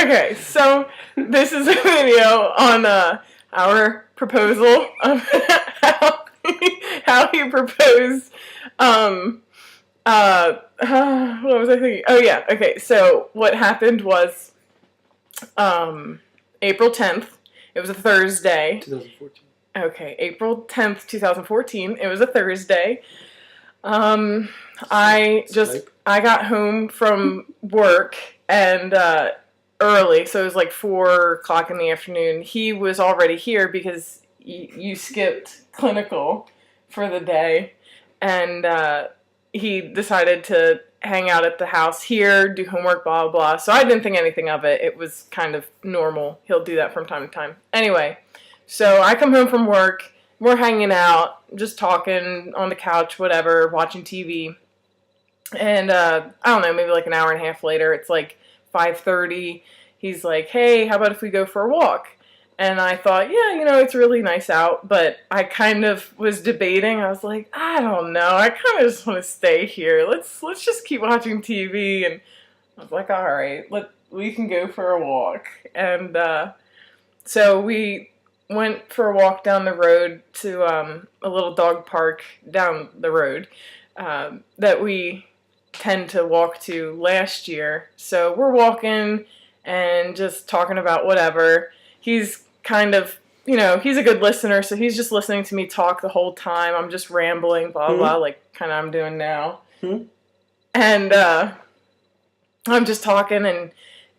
Okay, so this is a video on our proposal of how he proposed. What was I thinking? Oh yeah. Okay, so what happened was April 10th. It was a Thursday. 2014. Okay, April 10th, 2014. It was a Thursday. I got home from work and early, so it was like 4 o'clock in the afternoon. He was already here because you skipped clinical for the day, and he decided to hang out at the house here, do homework, blah, blah, blah. So I didn't think anything of it. It was kind of normal. He'll do that from time to time. Anyway, so I come home from work. We're hanging out, just talking on the couch, whatever, watching TV. And I don't know, maybe like an hour and a half later, it's like 5:30. He's like, hey, how about if we go for a walk? And I thought, yeah, it's really nice out. But I kind of was debating. I was like, I don't know. I kind of just want to stay here. Let's just keep watching TV. And I was like, all right, we can go for a walk. And so we went for a walk down the road to a little dog park down the road that we tend to walk to last year. So we're walking and just talking about whatever. He's kind of, he's a good listener, so he's just listening to me talk the whole time. I'm just rambling, blah, blah, like kind of I'm doing now. And I'm just talking,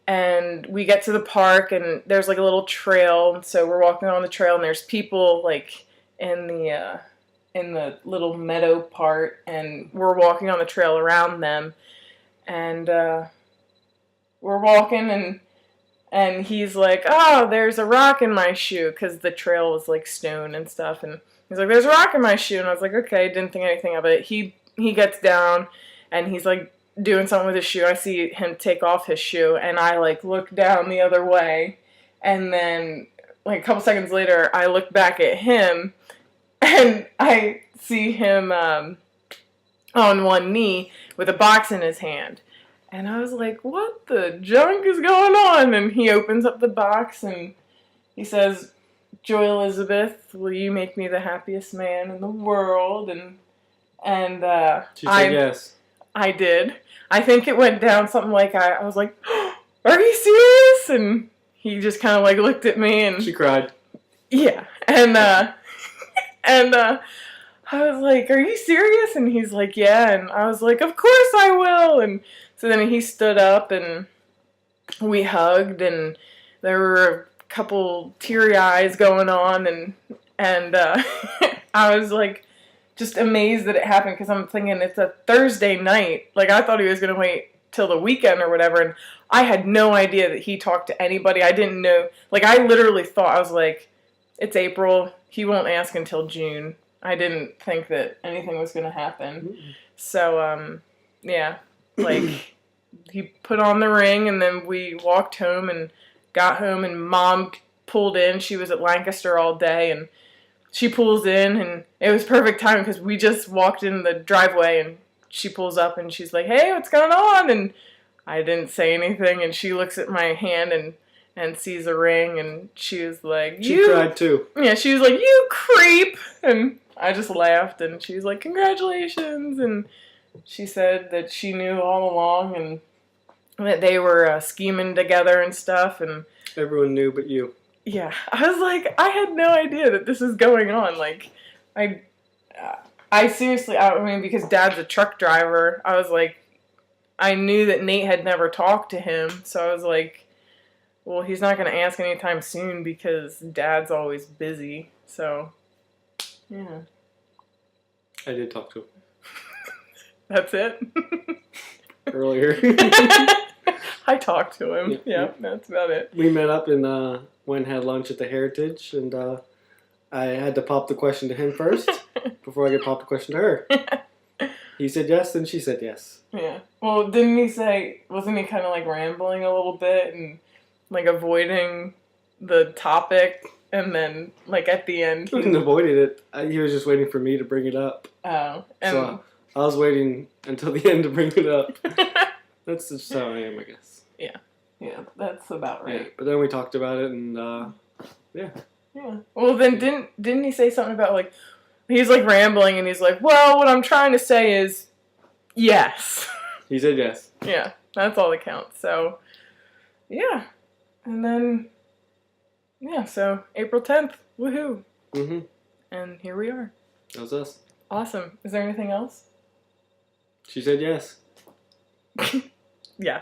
and we get to the park, and there's like a little trail, so we're walking on the trail, and there's people like in the little meadow part, and we're walking on the trail around them, and we're walking, and he's like, oh, there's a rock in my shoe, because the trail was like stone and stuff, and he's like, there's a rock in my shoe, and I was like, okay, didn't think anything of it. He gets down, and he's like doing something with his shoe. I see him take off his shoe, and I like look down the other way, and then like a couple seconds later, I look back at him, and I see him on one knee with a box in his hand. And I was like, what the junk is going on? And he opens up the box and he says, Joy Elizabeth, will you make me the happiest man in the world? And she said yes. I did. I think it went down something like I was like, are you serious? And he just kind of like looked at me and she cried. Yeah. And I was like, are you serious? And he's like, yeah. And I was like, of course I will. And so then he stood up and we hugged, and there were a couple teary eyes going on, and I was like just amazed that it happened, because I'm thinking it's a Thursday night. Like, I thought he was going to wait till the weekend or whatever, and I had no idea that he talked to anybody. I didn't know. Like, I literally thought, I was like, it's April. He won't ask until June. I didn't think that anything was going to happen. So, yeah, like, he put on the ring, and then we walked home and got home, and Mom pulled in. She was at Lancaster all day, and she pulls in, and it was perfect time because we just walked in the driveway, and she pulls up, and she's like, hey, what's going on? And I didn't say anything, and she looks at my hand and sees a ring, and she was like, She cried too. Yeah, she was like, you creep! And I just laughed, and she was like, congratulations! And she said that she knew all along, and that they were scheming together and stuff, and everyone knew but you. Yeah, I was like, I had no idea that this is going on. Like, I seriously, I mean, because Dad's a truck driver, I was like, I knew that Nate had never talked to him, so I was like, well, he's not going to ask anytime soon because Dad's always busy, so, yeah. I did talk to him. That's it? Earlier. I talked to him. Yeah, that's about it. We met up and went and had lunch at the Heritage, and I had to pop the question to him first before I could pop the question to her. He said yes, then she said yes. Yeah. Well, didn't he say, wasn't he kind of like rambling a little bit and like avoiding the topic, and then like at the end He didn't avoid it. He was just waiting for me to bring it up. Oh. And so I was waiting until the end to bring it up. That's just how I am, I guess. Yeah. Yeah, that's about Yeah, right. but then we talked about it, and yeah. Yeah. Well, then didn't he say something about like he's like rambling and he's like, well, what I'm trying to say is yes. He said yes. Yeah, that's all that counts. So, yeah, and then yeah, so April 10th, woohoo! Mm-hmm. And here we are. That was us. Awesome. Is there anything else? She said yes. Yeah.